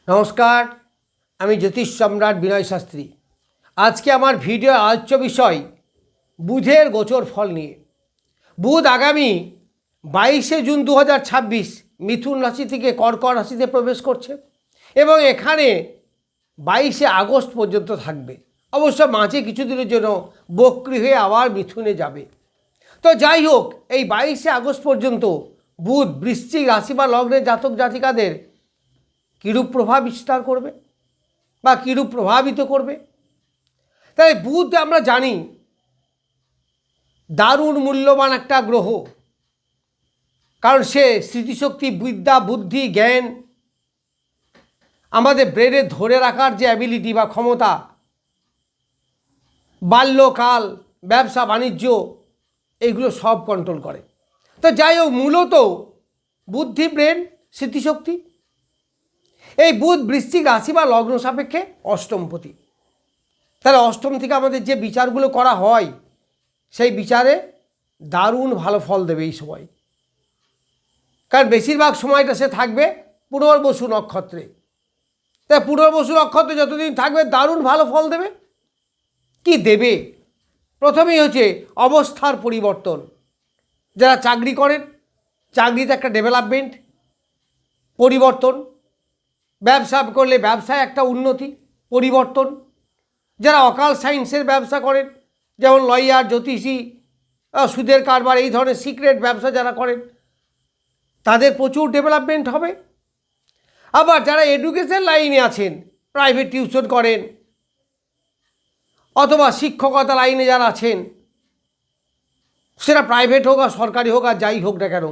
নমস্কার, আমি জ্যোতিষ সম্রাট বিনয় শাস্ত্রী। আজকে আমার ভিডিও আলোচ্য বিষয় বুধের গোচর ফল নিয়ে। বুধ আগামী 22শে জুন 2026 মিথুন রাশি থেকে কর্কট রাশিতে প্রবেশ করছে এবং এখানে 22শে আগস্ট পর্যন্ত থাকবে। অবশ্য মাঝে কিছুদিনের জন্য বক্রী হয়ে আবার মিথুনে যাবে। তো যাই হোক, এই 22শে আগস্ট পর্যন্ত বুধ বৃশ্চিক রাশি বা লগ্নের জাতক জাতিকাদের কীরূপ প্রভাব বিস্তার করবে বা কীরূপ প্রভাবিত করবে। তাই বুধ আমরা জানি দারুণ মূল্যবান একটা গ্রহ, কারণ সে স্মৃতিশক্তি, বিদ্যা, বুদ্ধি, জ্ঞান, আমাদের ব্রেনে ধরে রাখার যে অ্যাবিলিটি বা ক্ষমতা, বাল্যকাল, ব্যবসা বাণিজ্য, এইগুলো সব কন্ট্রোল করে। তো যাই হোক, মূলত বুদ্ধি, ব্রেন, স্মৃতিশক্তি। এই বুধ বৃশ্চিক রাশি বা লগ্ন সাপেক্ষে অষ্টমপতি। তাহলে অষ্টম থেকে আমাদের যে বিচারগুলো করা হয় সেই বিচারে দারুণ ভালো ফল দেবে এই সময়। কারণ বেশিরভাগ সময়টা সে থাকবে পুনর্বসু নক্ষত্রে। তাই পুনর্বসু নক্ষত্রে যতদিন থাকবে দারুণ ভালো ফল দেবে। কি দেবে? প্রথমেই হচ্ছে অবস্থার পরিবর্তন। যারা চাকরি করেন, চাকরিতে একটা ডেভেলপমেন্ট, পরিবর্তন। ব্যবসা করলে ব্যবসায় একটা উন্নতি, পরিবর্তন। যারা অকাল সায়েন্সের ব্যবসা করেন, যেমন লয়ার, জ্যোতিষী, সুদের কারবার, এই ধরনের সিক্রেট ব্যবসা যারা করেন, তাদের প্রচুর ডেভেলপমেন্ট হবে। আবার যারা এডুকেশন লাইনে আছেন, প্রাইভেট টিউশন করেন অথবা শিক্ষকতা লাইনে যারা আছেন, সেটা প্রাইভেট হোক আর সরকারি হোক আর যাই হোক না কেন,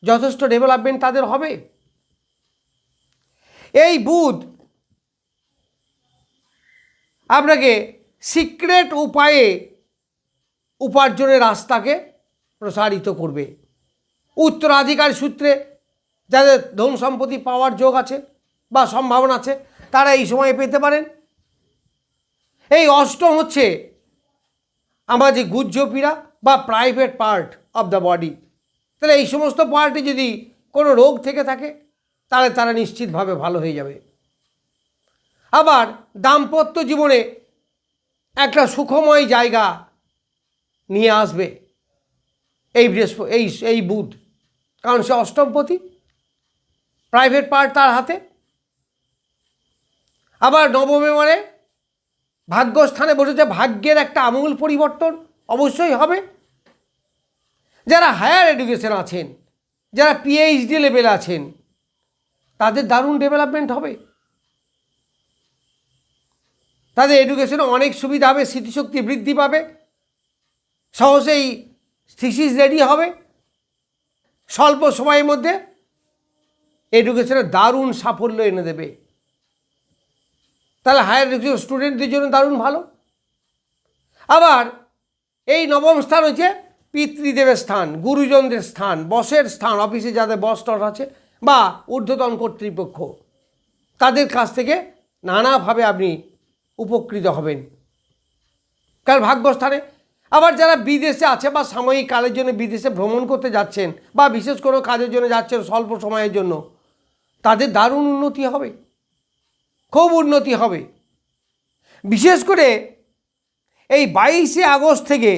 যথেষ্ট ডেভেলপমেন্ট তাদের হবে। এই বুধ আপনাকে সিক্রেট উপায়ে উপার্জনের রাস্তাকে প্রসারিত করবে। উত্তরাধিকার সূত্রে যাদের ধন সম্পত্তি পাওয়ার যোগ আছে বা সম্ভাবনা আছে, তারা এই সময়ে পেতে পারেন। এই অষ্টম হচ্ছে আমাদের গুহ্যপীড়া বা private part of the body. তাহলে এই সমস্ত পার্টে যদি কোনো রোগ থেকে থাকে, তাহলে তারা নিশ্চিতভাবে ভালো হয়ে যাবে। আবার দাম্পত্য জীবনে একটা সুখময় জায়গা নিয়ে আসবে এই বুধ, কারণ সে অষ্টমপতি, প্রাইভেট পার্ট তার হাতে। আবার নবমে মানে ভাগ্যস্থানে বসেছে, ভাগ্যের একটা আমূল পরিবর্তন অবশ্যই হবে। যারা হায়ার এডুকেশন আছেন, যারা পিএইচডি লেভেল আছেন, তাদের দারুণ ডেভেলপমেন্ট হবে। তাদের এডুকেশনে অনেক সুবিধা হবে, স্মৃতিশক্তি বৃদ্ধি পাবে, সহজেই থিসিস রেডি হবে, স্বল্প সময়ের মধ্যে এডুকেশনে দারুণ সাফল্য এনে দেবে। তাহলে হায়ার এডুকেশন স্টুডেন্টদের জন্য দারুণ ভালো। আবার এই নবম স্থান হচ্ছে পিতৃদেবের স্থান, গুরুজনদের স্থান, বসের স্থান। অফিসে যাদের বস টস আছে বা ঊর্ধ্বতন কর্তৃপক্ষ, তাদের কাছ থেকে নানাভাবে আপনি উপকৃত হবেন, কারণ ভাগ্যস্থানে। আবার যারা বিদেশে আছে বা সাময়িক কালের জন্য বিদেশে ভ্রমণ করতে যাচ্ছেন বা বিশেষ কোনো কাজের জন্য যাচ্ছেন স্বল্প সময়ের জন্য, তাদের দারুণ উন্নতি হবে, খুব উন্নতি হবে। বিশেষ করে এই 22শে আগস্ট থেকে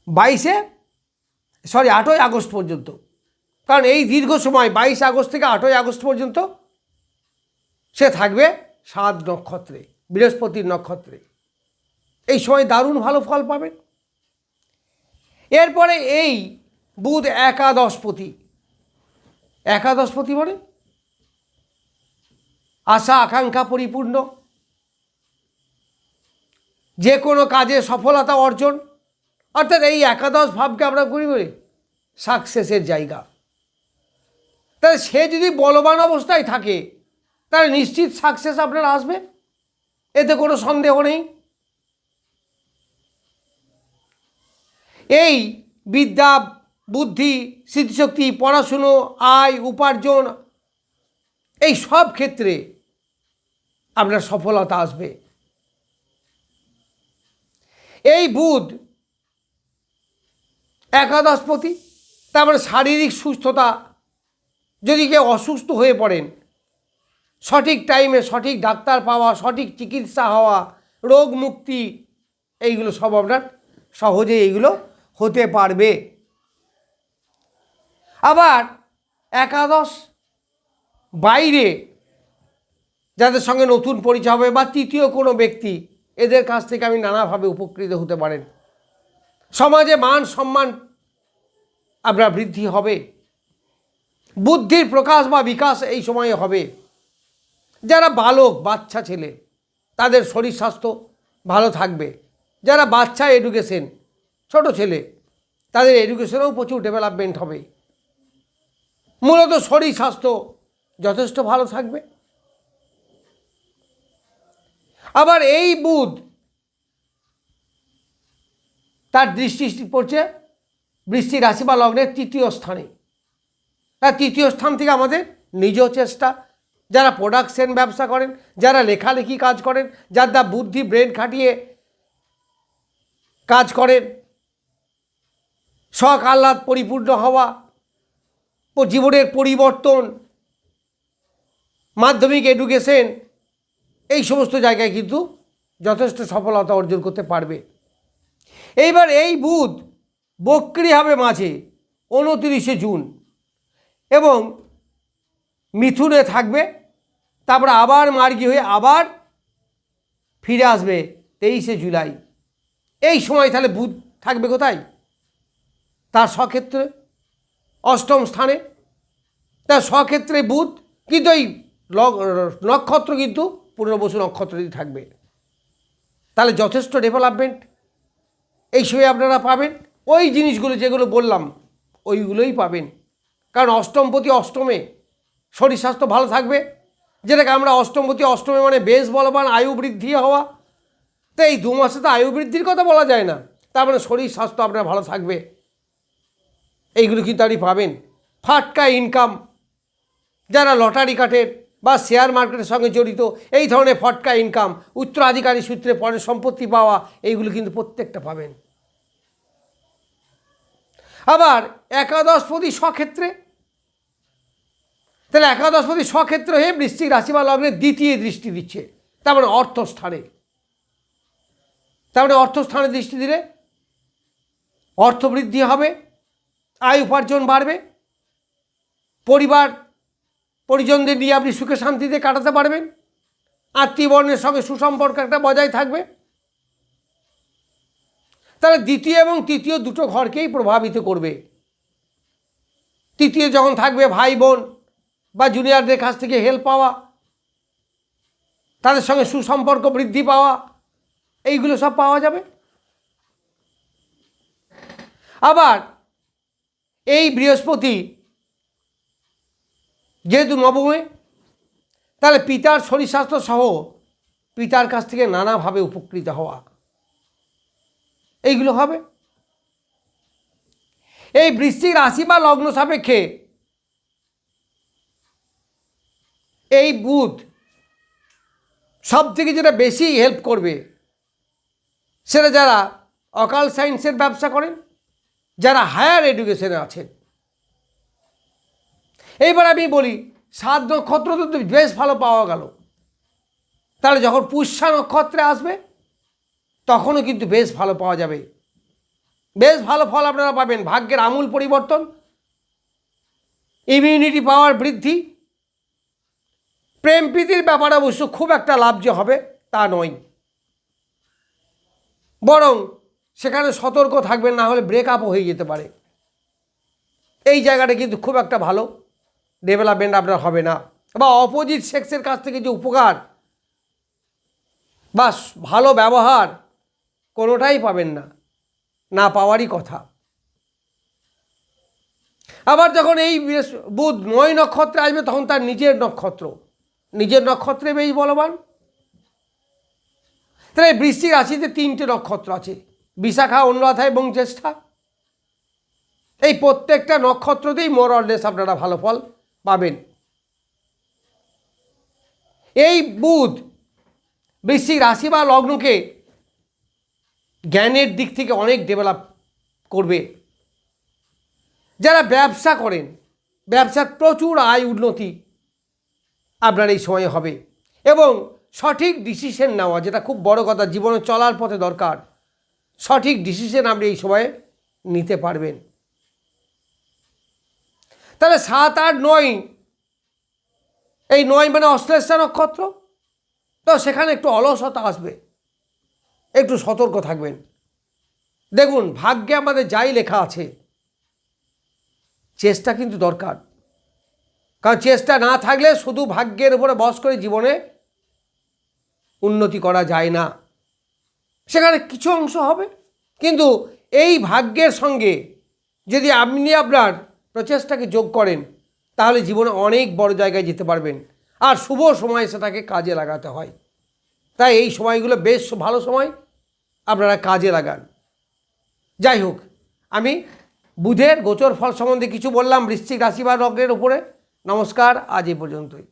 8ই আগস্ট পর্যন্ত, কারণ এই দীর্ঘ সময় 22শে আগস্ট থেকে 8ই আগস্ট পর্যন্ত সে থাকবে 7 নক্ষত্রে, বৃহস্পতির নক্ষত্রে। এই সময় দারুণ ভালো ফল পাবেন। এরপরে এই বুধ একাদশপতি। একাদশপতি মানে আশা আকাঙ্ক্ষা পরিপূর্ণ, যে কোনো কাজে সফলতা অর্জন, অর্থাৎ এই একাদশ ভাবকে আমরা করি বলি সাকসেসের জায়গা। তাহলে সে যদি বলবান অবস্থায় থাকে, তাহলে নিশ্চিত সাকসেস আপনার আসবে, এতে কোনো সন্দেহ নেই। এই বিদ্যা, বুদ্ধি, স্মৃতিশক্তি, পড়াশুনো, আয়, উপার্জন, এই সব ক্ষেত্রে আপনার সফলতা আসবে। এই বুধ একাদশপতি, তারপরে শারীরিক সুস্থতা যদি কেউ অসুস্থ হয়ে পড়েন, সঠিক টাইমে সঠিক ডাক্তার পাওয়া, সঠিক চিকিৎসা হওয়া, রোগ মুক্তি, এইগুলো সব আপনার সহজেই এইগুলো হতে পারবে। আবার একাদশ বাইরে যাদের সঙ্গে নতুন পরিচয় হবে বা তৃতীয় কোনো ব্যক্তি, এদের কাছ থেকে আমি নানাভাবে উপকৃত হতে পারেন। সমাজে মান সম্মান আপনার বৃদ্ধি হবে, বুদ্ধির প্রকাশ বা বিকাশ এই সময়ে হবে। যারা বালক বাচ্চা ছেলে তাদের শরীর স্বাস্থ্য ভালো থাকবে। যারা বাচ্চা এডুকেশন, ছোট ছেলে, তাদের এডুকেশনেও প্রচুর ডেভেলপমেন্ট হবে। মূলত শরীর স্বাস্থ্য যথেষ্ট ভালো থাকবে। আবার এই বুধ তার দৃষ্টি পড়ছে বৃশ্চিক রাশি বা লগ্নের তৃতীয় স্থানে। তার তৃতীয় স্থান থেকে আমাদের নিজ চেষ্টা, যারা প্রোডাকশন ব্যবসা করেন, যারা লেখালেখি কাজ করেন, যারা বুদ্ধি ব্রেন খাটিয়ে কাজ করেন, শখ আহ্লাদ পরিপূর্ণ হওয়া, জীবনের পরিবর্তন, মাধ্যমিক এডুকেশন, এই সমস্ত জায়গায় কিন্তু যথেষ্ট সফলতা অর্জন করতে পারবে। এইবার এই বুধ বক্রী হবে মাঝে 29শে জুন এবং মিথুনে থাকবে, তারপরে আবার মার্গী হয়ে আবার ফিরে আসবে 23শে জুলাই। এই সময় তাহলে বুধ থাকবে কোথায়? তার স্বক্ষেত্রে অষ্টম স্থানে। তার স্বক্ষেত্রে বুধ, কিন্তু এই নক্ষত্র কিন্তু পুনর্বসু নক্ষত্রই থাকবে। তাহলে যথেষ্ট ডেভেলপমেন্ট এই সময় আপনারা পাবেন। ওই জিনিসগুলো যেগুলো বললাম ওইগুলোই পাবেন, কারণ অষ্টমপতি অষ্টমে, শরীর স্বাস্থ্য ভালো থাকবে, যেটাকে আমরা অষ্টমপতি অষ্টমে মানে বেশ বলবান, আয়ু বৃদ্ধি হওয়া। তো এই 2 মাসে তো আয়ু বৃদ্ধির কথা বলা যায় না, তার মানে শরীর স্বাস্থ্য আপনার ভালো থাকবে, এইগুলো কিন্তু আপনি পাবেন। ফাটকা ইনকাম, যারা লটারি কাটেন বা শেয়ার মার্কেটের সঙ্গে জড়িত, এই ধরনের ফটকা ইনকাম, উত্তরাধিকারী সূত্রে পরে সম্পত্তি পাওয়া, এইগুলো কিন্তু প্রত্যেকটা পাবেন। আবার একাদশপতি স্বক্ষেত্রে, তাহলে একাদশপতি স্বক্ষেত্র হয়ে বৃশ্চিক রাশি বা লগ্নের দ্বিতীয় দৃষ্টি দিচ্ছে, তার মানে অর্থস্থানে। তার মানে অর্থস্থানে দৃষ্টি দিলে অর্থ বৃদ্ধি হবে, আয় উপার্জন বাড়বে, পরিবার পরিজনদের নিয়ে আপনি সুখে শান্তিতে কাটাতে পারবেন, আত্মীয় বর্ণের সঙ্গে সুসম্পর্ক একটা বজায় থাকবে। তাহলে দ্বিতীয় এবং তৃতীয় দুটো ঘরকেই প্রভাবিত করবে। তৃতীয় যখন থাকবে ভাই বোন বা জুনিয়রদের কাছ থেকে হেল্প পাওয়া, তাদের সঙ্গে সুসম্পর্ক বৃদ্ধি পাওয়া, এইগুলো সব পাওয়া যাবে। আবার এই বৃহস্পতি যেহেতু নবমে, তাহলে পিতার শরীর স্বাস্থ্য সহ পিতার কাছ থেকে নানাভাবে উপকৃত হওয়া, এইগুলো হবে। এই বৃশ্চিক রাশি বা লগ্ন সাপেক্ষে এই বুধ সব থেকে যেটা বেশি হেল্প করবে সেটা যারা অকাল সায়েন্সের ব্যবসা করেন, যারা হায়ার এডুকেশনে আছেন। এইবার আমি বলি 7 নক্ষত্র তো বেশ ভালো পাওয়া গেল, তাহলে যখন পুষ্যা নক্ষত্রে আসবে তখনও কিন্তু বেশ ভালো পাওয়া যাবে, বেশ ভালো ফল আপনারা পাবেন। ভাগ্যের আমূল পরিবর্তন, ইমিউনিটি পাওয়ার বৃদ্ধি, প্রেম প্রীতির ব্যাপারে অবশ্য খুব একটা লাভ যে হবে তা নয়, বরং সেখানে সতর্ক থাকবেন, না হলে ব্রেকআপও হয়ে যেতে পারে। এই জায়গাটা কিন্তু খুব একটা ভালো ডেভেলপমেন্ট আপনার হবে না, বা অপোজিট সেক্সের কাছ থেকে যে উপকার বা ভালো ব্যবহার কোনোটাই পাবেন না, না পাওয়ারই কথা। আবার যখন এই বুধ 9 নক্ষত্রে আসবে তখন তার নিজের নক্ষত্রে বেশ বলবান। তাহলে বৃশ্চিক রাশিতে 3টে নক্ষত্র আছে, বিশাখা, অনুরাধা এবং জ্যেষ্ঠা। এই প্রত্যেকটা নক্ষত্রতেই মোর অর লেস আপনারা ভালো ফল পাবেন। এই বুধ বৃশ্চিক রাশি বা লগ্নকে জ্ঞানের দিক থেকে অনেক ডেভেলপ করবে। যারা ব্যবসা করেন ব্যবসার প্রচুর আয় উন্নতি আপনার এই সময়ে হবে এবং সঠিক ডিসিশন নেওয়া, যেটা খুব বড় কথা, জীবনে চলার পথে দরকার, সঠিক ডিসিশন আপনি এই সময়ে নিতে পারবেন। তাহলে 7, 8, 9, এই 9 মানে অশ্লেষা নক্ষত্র, তো সেখানে একটু অলসতা আসবে, একটু সতর্ক থাকবেন। দেখুন, ভাগ্যে আমাদের যাই লেখা আছে, চেষ্টা কিন্তু দরকার, কারণ চেষ্টা না থাকলে শুধু ভাগ্যের উপরে বস করে জীবনে উন্নতি করা যায় না। সেখানে কিছু অংশ হবে, কিন্তু এই ভাগ্যের সঙ্গে যদি আপনি আপনার প্রচেষ্টাকে যোগ করেন, তাহলে জীবনে অনেক বড় জায়গায় যেতে পারবেন। আর শুভ সময় সেটাকে কাজে লাগাতে হয়, তাই এই সময়গুলো বেশ ভালো সময়, আপনারা কাজে লাগান। যাই হোক, আমি বুধের গোচর ফল সম্বন্ধে কিছু বললাম বৃশ্চিক রাশি বা লগ্নের উপরে। নমস্কার, আজ এই পর্যন্তই।